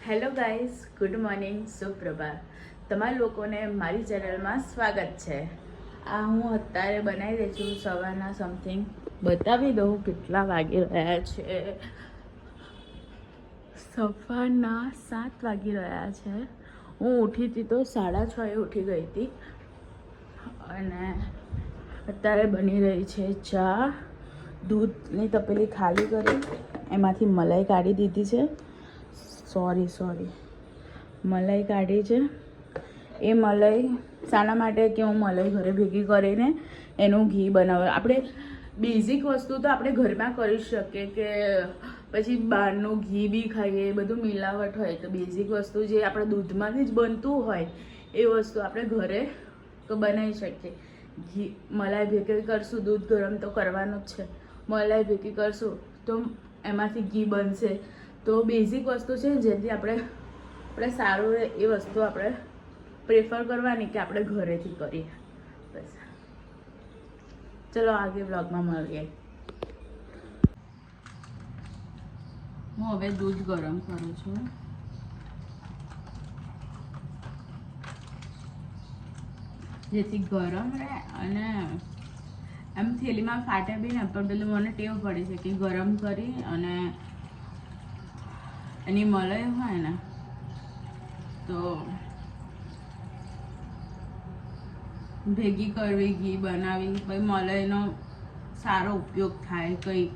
Hello guys, good morning, સુપ્રભાત. તમારા લોકોને મારી ચેનલમાં સ્વાગત છે. આ હું અત્યારે બનાવી રહી છું સવારના સમથિંગ. બતાવી દઉં કેટલા વાગી રહ્યા છે. સવારના 7 વાગી રહ્યા છે. હું ઉઠી હતી તો 6:30 ઉઠી ગઈ હતી અને અત્યારે બની રહી છે ચા. દૂધની તપેલી ખાલી કરી એમાંથી મલાઈ કાઢી દીધી છે. સોરી મલાઈ કાઢી છે. એ મલાઈ શાના માટે કે હું મલાઈ ઘરે ભેગી કરીને એનું ઘી બનાવે. આપણે બેઝિક વસ્તુ તો આપણે ઘરમાં કરી શકીએ કે પછી બહારનું ઘી બી ખાઈએ, બધું મિલાવટ હોય. તો બેઝિક વસ્તુ જે આપણે દૂધમાંથી જ બનતું હોય એ વસ્તુ આપણે ઘરે તો બનાવી શકીએ. ઘી મલાઈ ભેગી કરશું, દૂધ ગરમ તો કરવાનું જ છે. મલાઈ ભેગી કરશું તો એમાંથી ઘી બનશે. તો બેઝિક વસ્તુ છે જેથી આપણે સારું રહે એ વસ્તુ આપણે પ્રેફર કરવાની કે આપણે ઘરેથી કરીએ. બસ ચલો આગળ બ્લોગમાં મળીએ. હું હવે દૂધ ગરમ કરું છું. જેથી ગરમ રહે અને એમ થેલીમાં ફાટે બી ને. પણ પેલું મને ટેવ પડી છે કે ગરમ કરી અને એની મલાઈ હોય ને તો ભેગી કરવી, ઘી બનાવી, પછી મલાઈનો સારો ઉપયોગ થાય. કંઈ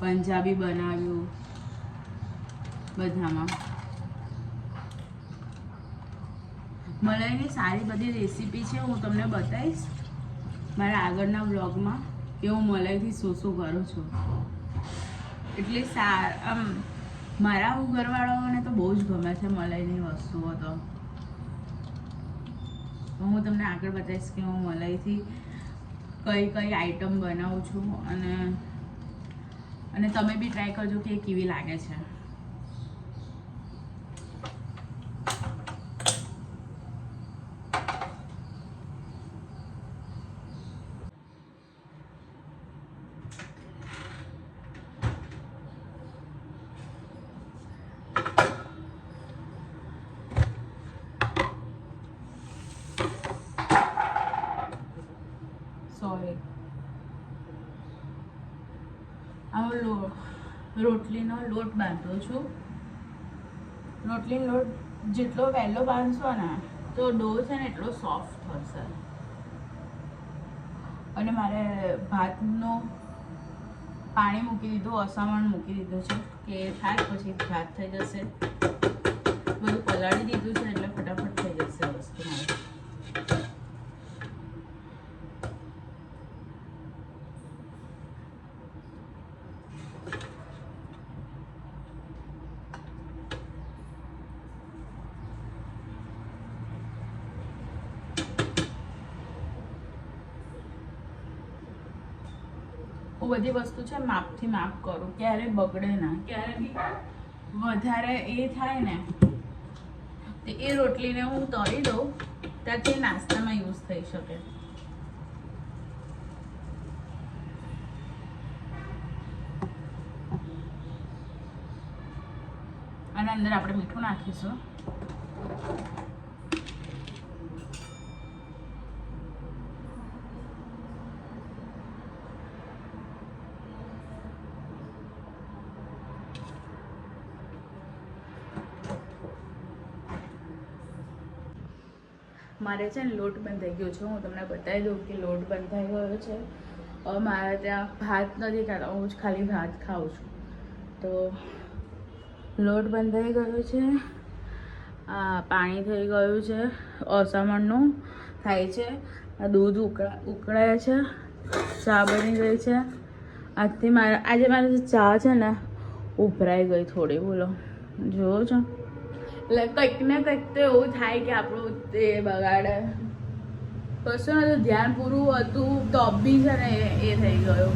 પંજાબી બનાવ્યું બધામાં. મલાઈની સારી બધી રેસીપી છે, હું તમને બતાવીશ મારા આગળના વ્લોગમાં કે હું મલાઈથી શું કરું છું. એટલે આમ મારા ઘરવાળાઓને તો બહુ જ ગમે છે મલાઈની વસ્તુઓ. તો હું તમને આગળ બતાવીશ કે હું મલાઈથી કઈ આઈટમ બનાવું છું અને તમે બી ટ્રાય કરજો કે એ કેવી લાગે છે. રોટલીનો લોટ બાંધું છું. રોટલીનો લોટ જેટલો વહેલો બાંધશો ને તો ડો છે ને એટલો સોફ્ટ થશે. અને મારે ભાતનું પાણી મૂકી દીધું, અસામણ મૂકી દીધું છે કે થાય પછી ભાત થઈ જશે. બધું પલાળી દીધું છે એટલે ફટાફટ થઈ જશે વસ્તુ મારે. બધી વસ્તુ છે માપથી માપ કરું, ક્યારે બગડે ના. ક્યારે બી વધારે એ થાય ને તો એ રોટલીને હું તળી દઉં ત્યાંથી નાસ્તામાં યુઝ થઈ શકે. અને અંદર આપણે મીઠું નાખીશું. મારે છે ને લોટ બંધાઈ ગયો છે. હું તમને બતાવી દઉં કે લોટ બંધાઈ ગયો છે. મારે ત્યાં ભાત નથી ખાતા, હું જ ખાલી ભાત ખાઉં છું. તો લોટ બંધાઈ ગયો છે. પાણી થઈ ગયું છે, અસામણનું થાય છે. આ દૂધ ઉકળાય છે, ચા બની ગઈ છે. આજે મારી ચા છે ને ઉભરાઈ ગઈ થોડી. બોલો, જોવો છો? એટલે કંઈક ને કંઈક તો એવું થાય કે આપણું તે બગાડે. કશું નતું, ધ્યાન પૂરું હતું તો બી છે ને એ થઈ ગયું.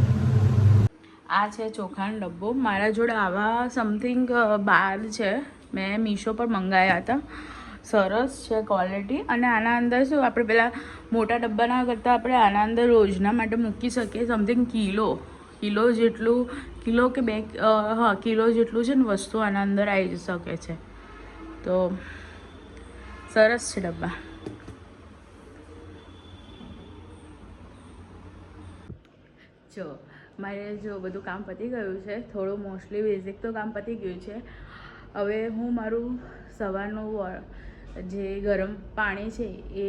આ છે ચોખાનો ડબ્બો. મારા જોડે આવા સમથિંગ 12 છે. મેં મીશો પર મંગાવ્યા હતા. સરસ છે ક્વોલિટી. અને આના અંદર શું, આપણે પેલા મોટા ડબ્બાના કરતાં આપણે આના અંદર રોજના માટે મૂકી શકીએ. સમથિંગ કિલો જેટલું, કિલો કે 2 કિલો જેટલું છે ને વસ્તુ આના અંદર આવી શકે છે. તો સરસ છે ડબ્બા. જો મારે બધું કામ પતી ગયું છે, થોડું મોસ્ટલી બેઝિક તો કામ પતી ગયું છે. હવે હું મારું સવારનું જે ગરમ પાણી છે એ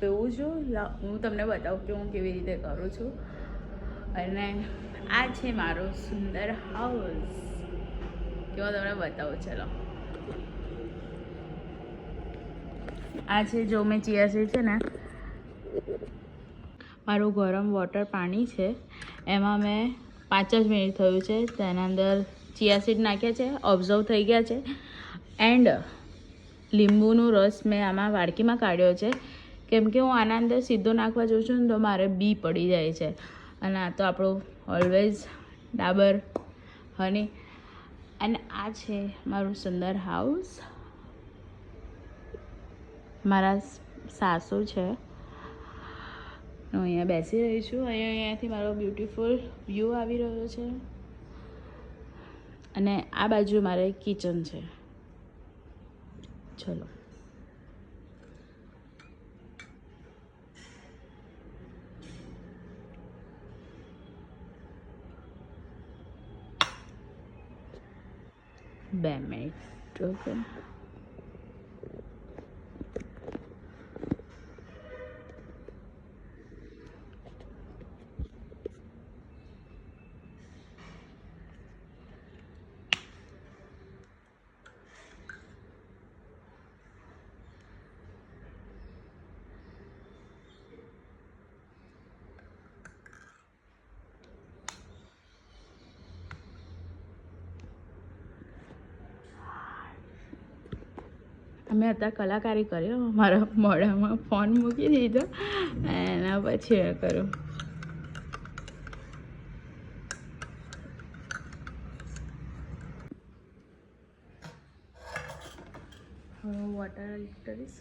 પીવું છું. હું તમને બતાવું કે હું કેવી રીતે કરું છું. અને આ છે મારો સુંદર હાઉસ, કે હું તમને બતાવું. ચલો, આ છે જો મેં ચિયા સીડ છે ને, મારું ગરમ વોટર પાણી છે, એમાં મેં 5 જ મિનિટ થયું છે, તેના અંદર ચિયા સીડ નાખ્યા છે, ઓબ્ઝર્વ થઈ ગયા છે. એન્ડ લીંબુનો રસ મેં આમાં વાડકીમાં કાઢ્યો છે, કેમ કે હું આના અંદર સીધો નાખવા જાઉં છું ને તો મારે બી પડી જાય છે. અને આ તો આપણું ઓલવેઝ ડાબર હની. અને આ છે મારું સુંદર હાઉસ. મારા સાસુ છે, હું અહીંયા બેસી રહી છું. અહીંયાથી મારો બ્યુટીફુલ વ્યૂ આવી રહ્યો છે. અને આ બાજુ મારે કિચન છે. ચલો, બે મિનિટ. ઓકે, અમે અત્યારે કલાકારી કર્યો, મારા મોઢામાં ફોન મૂકી દીધો, એના પછી એ કરું. વોટર કરીશ.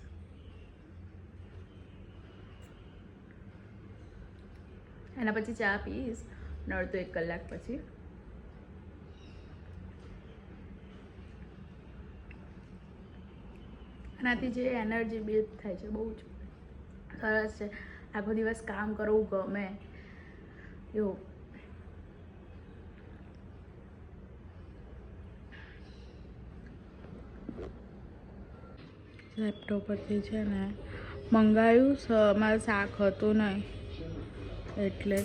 એના પછી ચા પીશ, નડતો 1 કલાક પછી. આનાથી જે એનર્જી બિલ્ડ થાય છે બહુ જ સરસ છે. આખો દિવસ કામ કરવું ગમે એવું. લેપટોપ પરથી છે ને મંગાવ્યું, મારે શાક હતું નહીં એટલે.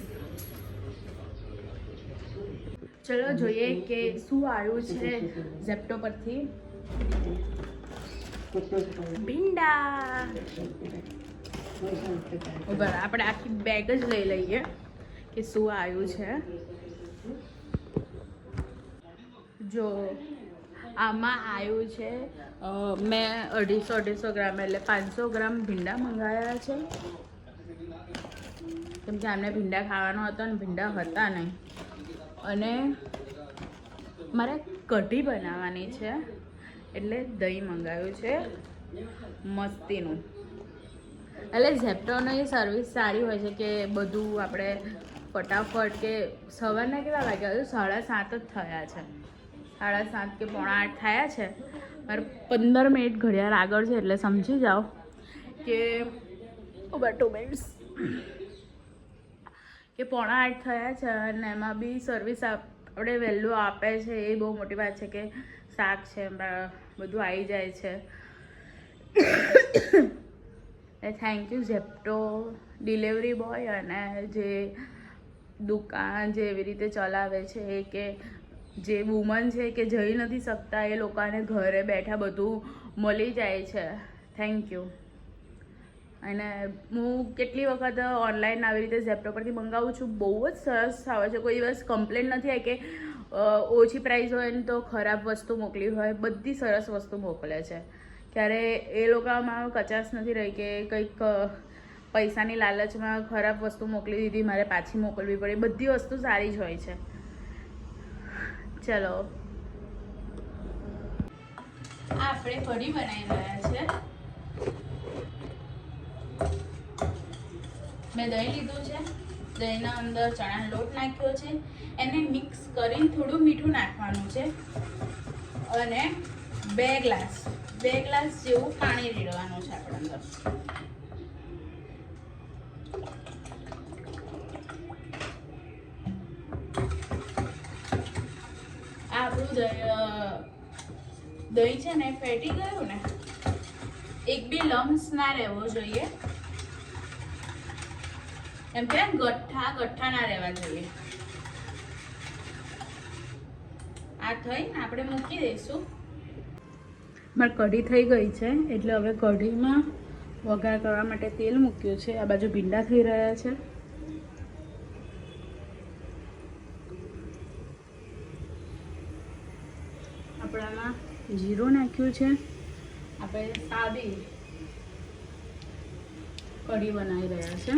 ચલો જોઈએ કે શું આવ્યું છે ઝેપ્ટો પરથી. ભીંડા. બરાબર, આપણે આખી બેગ જ લઈ લઈએ કે શું આવ્યું છે. જો આમાં આવ્યું છે, મેં 250 ગ્રામ એટલે 500 ગ્રામ ભીંડા મંગાવ્યા છે, કેમ કે આમને ભીંડા ખાવાનો હતો ને ભીંડા હતા નહીં. અને મારે કઢી બનાવવાની છે એટલે દહીં મંગાવ્યું છે મસ્તીનું. એટલે ઝેપ્ટોની સર્વિસ સારી હોય છે કે બધું આપણે ફટાફટ, કે સવારના કેટલા વાગ્યા? 7:30 જ થયા છે, 7:30 કે 7:45 થયા છે. મારે 15 મિનિટ ઘડિયાળ આગળ છે એટલે સમજી જાઓ કે 2 મિનિટ્સ કે 7:45 થયા છે. અને એમાં બી સર્વિસ આપણે વહેલું આપે છે, એ બહુ મોટી વાત છે કે શાક છે બધું આવી જાય છે. Thank you Zepto delivery boy અને જે દુકાન જે એવી રીતે ચલાવે છે, કે જે વુમન છે કે જઈ નથી શકતા એ લોકોને ઘરે બેઠા બધું મળી જાય છે. Thank you. અને હું કેટલી વખત ઓનલાઈન આવી રીતે ઝેપ્ટો પરથી મંગાવું છું, બહુ જ સરસ આવે છે. કોઈ દિવસ કમ્પ્લેન નથી આવી કે ઓછી પ્રાઇસ હોય ને તો ખરાબ વસ્તુ મોકલી હોય. બધી સરસ વસ્તુ મોકલે છે. ત્યારે એ લોકોમાં કચાશ નથી રહી કે કંઈક પૈસાની લાલચમાં ખરાબ વસ્તુ મોકલી દીધી, મારે પાછી મોકલવી પડી. બધી વસ્તુ સારી જ હોય છે. ચલો, આપણે કઢી બનાવી રહ્યા છે. મેં દહીં લીધું છે, દહીંના અંદર ચણાનો લોટ નાખ્યો છે, એને મિક્સ કરીને થોડું મીઠું નાખવાનું છે. અને 2 ગ્લાસ 2 ગ્લાસ જેવું પાણી રેડવાનું છે આપણે અંદર. આપણું દહીં છે ને ફેટી ગયું ને, એક બી લમ્સ ના રહેવો જોઈએ, એમ કે ગઠ્ઠા ના રહેવા જોઈએ. આ થઈને આપણે મૂકી દઈશું. મારી કઢી થઈ ગઈ છે એટલે હવે કઢીમાં વઘાર કરવા માટે તેલ મૂક્યું છે. આ બાજુ ભીંડા થઈ રહ્યા છે. આપણામાં જીરું નાખ્યું છે. આપણે સાદી કઢી બનાવી રહ્યા છે.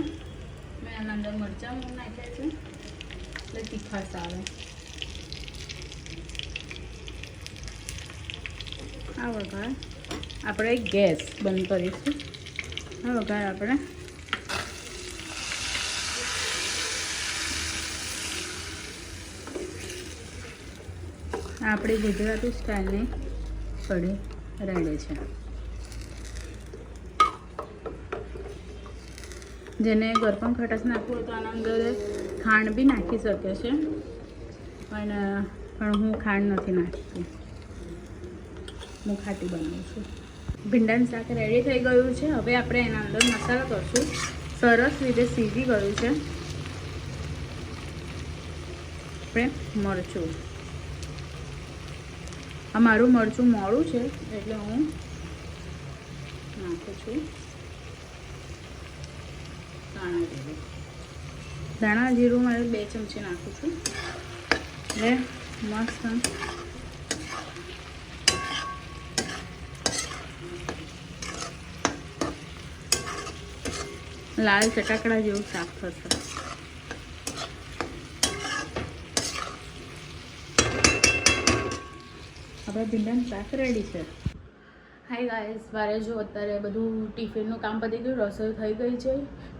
મેં આના અંદર મરચાં નાખ્યા છે એટલે તીખાશ આવે. આ વઘાર આપણે ગેસ બંધ કરીશું. આ વઘાર આપણે આપણી ગુજરાતી સ્ટાઇલની કઢી રેડી છે. જેને ગરપણ ખટાશ નાખવું હોય તો આના અંદર ખાંડ બી નાખી શકે છે, પણ હું ખાંડ નથી નાખતી, હું ખાટી બનાવું છું. ભીંડાનું શાક રેડી થઈ ગયું છે. હવે આપણે એના અંદર મસાલો કરશું. સરસ રીતે સીજી ગયું છે. આપણે મરચું, આ મારું મરચું મોડું છે એટલે હું નાખું છું ધાણા જીરું. ધાણા જીરું મારે 2 ચમચી નાખું છું. એટલે મસ્ત લાલ ચટાકડા જેવું શાક થશે. આપણે ભીંડાનું શાક રેડી છે. હાય ગાઈસ, મારે જો અત્યારે બધું ટિફિનનું કામ પતી ગયું, રસોઈ થઈ ગઈ છે,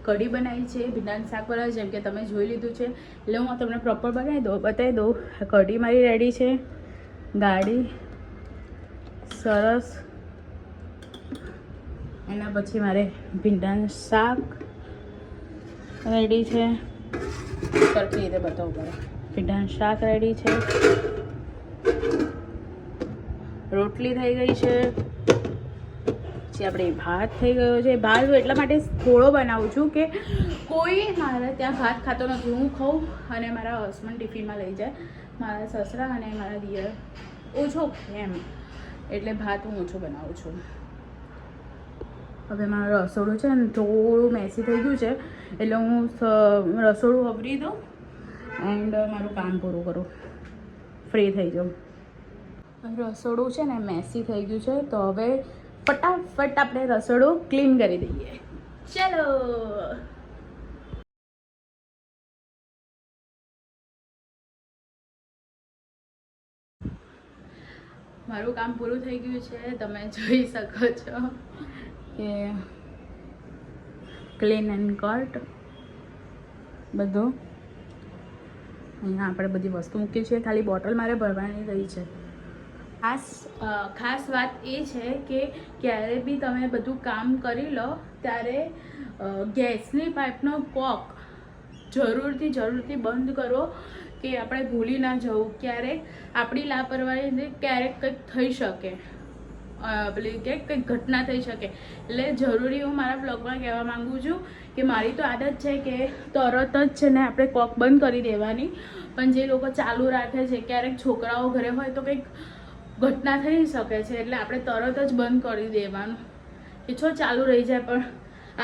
કઢી બનાવી છે, ભીંડાનું શાક બનાવ્યું જેમ કે તમે જોઈ લીધું છે. એટલે હું તમને પ્રોપર બતાવી દઉં. કઢી મારી રેડી છે, ગાળી સરસ. એના પછી મારે ભીંડાનું શાક રેડી છે. સરખી રીતે બતાવવું પડે. ભીંડાનું શાક રેડી છે, રોટલી થઈ ગઈ છે, પછી આપણે ભાત થઈ ગયો છે. ભાત હું એટલા માટે થોડો બનાવું છું કે કોઈ મારે ત્યાં ભાત ખાતો નથી, હું ખાઉં અને મારા હસબન્ડ ટિફિનમાં લઈ જાય. મારા સસરા અને મારા દિયર ઓછો એમ, એટલે ભાત હું ઓછો બનાવું છું. હવે મારું રસોડું છે ને થોડું મેસી થઈ ગયું છે, એટલે હું રસોડું વપરી દઉં એન્ડ મારું કામ પૂરું કરું, ફ્રી થઈ જાઉં. રસોડું છે ને મેસી થઈ ગયું છે, તો હવે ફટાફટ આપણે રસોડું ક્લીન કરી દઈએ. ચલો, મારું કામ પૂરું થઈ ગયું છે. તમે જોઈ શકો છો કે ક્લીન એન્ડ કટ બધું. અહીંયા આપણે બધી વસ્તુ મૂકી છે, ખાલી બોટલ મારે ભરવાની રહી છે. ખાસ વાત એ છે કે ક્યારે બી તમે બધું કામ કરી લો ત્યારે ગેસની પાઇપનો કોક જરૂરથી બંધ કરો, કે આપણે ભૂલી ના જવું. ક્યારેક આપણી લાપરવાહીથી ક્યારેક કંઈક થઈ શકે, પેલી કે કંઈક ઘટના થઈ શકે. એટલે જરૂરી હું મારા બ્લોગમાં કહેવા માગું છું કે મારી તો આદત છે કે તરત જ છે ને આપણે કોક બંધ કરી દેવાની, પણ જે લોકો ચાલુ રાખે છે, ક્યારેક છોકરાઓ ઘરે હોય તો કંઈક ઘટના થઈ શકે છે, એટલે આપણે તરત જ બંધ કરી દેવાનું કે છો ચાલુ રહી જાય, પણ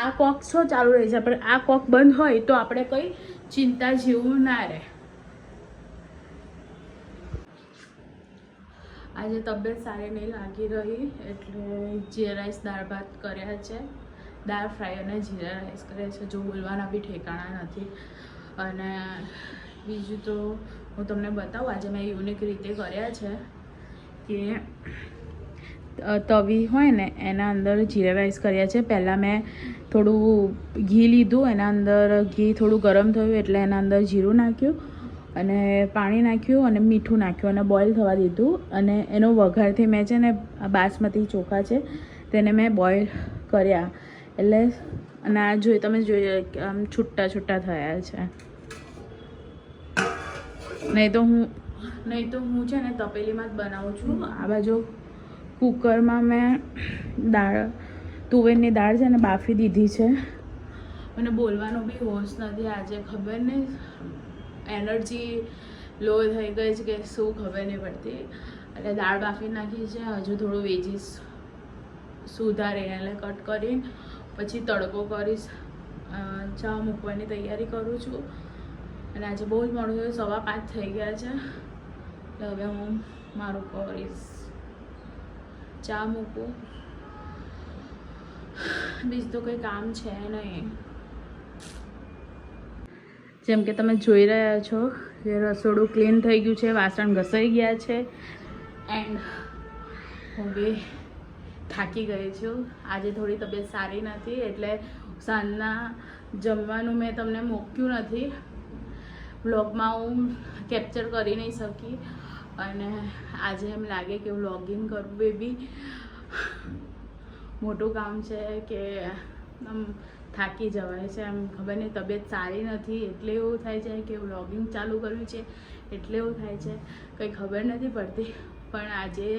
આ કોક છો ચાલુ રહી જાય, પણ આ કોક બંધ હોય તો આપણે કંઈ ચિંતા જેવું ના રહે. આજે તબિયત સારી નહીં લાગી રહી, એટલે જીરા રાઈસ દાળ ભાત કર્યા છે, દાળ ફ્રાય અને જીરા રાઈસ કર્યા છે. જો બોલવાના બી ઠેકાણા નથી. અને બીજું તો હું તમને બતાવું, આજે મેં યુનિક રીતે કર્યા છે કે તવી હોય ને એના અંદર જીરા રાઈસ કર્યા છે. પહેલાં મેં થોડું ઘી લીધું, એના અંદર ઘી થોડું ગરમ થયું એટલે એના અંદર જીરું નાખ્યું, અને પાણી નાખ્યું અને મીઠું નાખ્યું અને બોઇલ થવા દીધું. અને એનો વઘારથી મેં છે ને બાસમતી ચોખા છે તેને મેં બોઇલ કર્યા. એટલે અને આ તમે જોઈ આમ છૂટા છૂટા થયા છે. નહીં તો હું છે ને તપેલીમાં જ બનાવું છું. આ બાજુ કુકરમાં મેં તુવેરની દાળ છે ને બાફી દીધી છે. મને બોલવાનો બી હોશ નથી આજે, ખબર નહીં એનર્જી લો થઈ ગઈ છે કે શું ખબર નહીં પડતી. એટલે દાળ બાફી નાખી છે. હજુ થોડું વેજીસ સુધારીને એટલે કટ કરીને પછી તડકો કરીશ. ચા મૂકવાની તૈયારી કરું છું. અને આજે બહુ જ મોડું થયું, 5:15 થઈ ગયા છે. એટલે હવે હું મારું કરીશ, ચા મૂકું. બીજું તો કંઈ કામ છે નહીં. જેમ કે તમે જોઈ રહ્યા છો કે રસોડું ક્લીન થઈ ગયું છે, વાસણ ઘસાઈ ગયા છે. એન્ડ હવે થાકી ગઈ છું. આજે થોડી તબિયત સારી નથી એટલે સાંજના જમવાનું મેં તમને મૂક્યું નથી. વ્લોગમાં હું કેપ્ચર કરી નહીં શકી. અને આજે એમ લાગે કે વ્લોગિંગ કરવું એ બી મોટું કામ છે કે આમ થાકી જવાય છે. એમ ખબર નહીં તબિયત સારી નથી એટલે એવું થાય છે કે વ્લોગિંગ ચાલુ કર્યું છે એટલે એવું થાય છે, કંઈ ખબર નથી પડતી. પણ આજે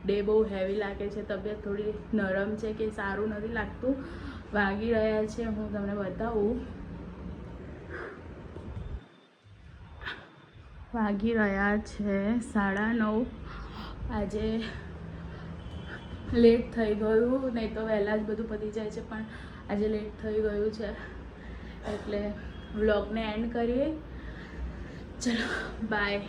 ડે બહુ હેવી લાગે છે. તબિયત થોડી નરમ છે કે સારું નથી લાગતું. વાગી રહ્યા છે, હું તમને બતાવું. વાગી રહ્યા છે 9:30. આજે લેટ થઈ ગયું, નહીં તો વહેલા જ બધું પતી જાય છે, પણ આજે લેટ થઈ ગયું છે એટલે વ્લોગને એન્ડ કરીએ. ચલો બાય.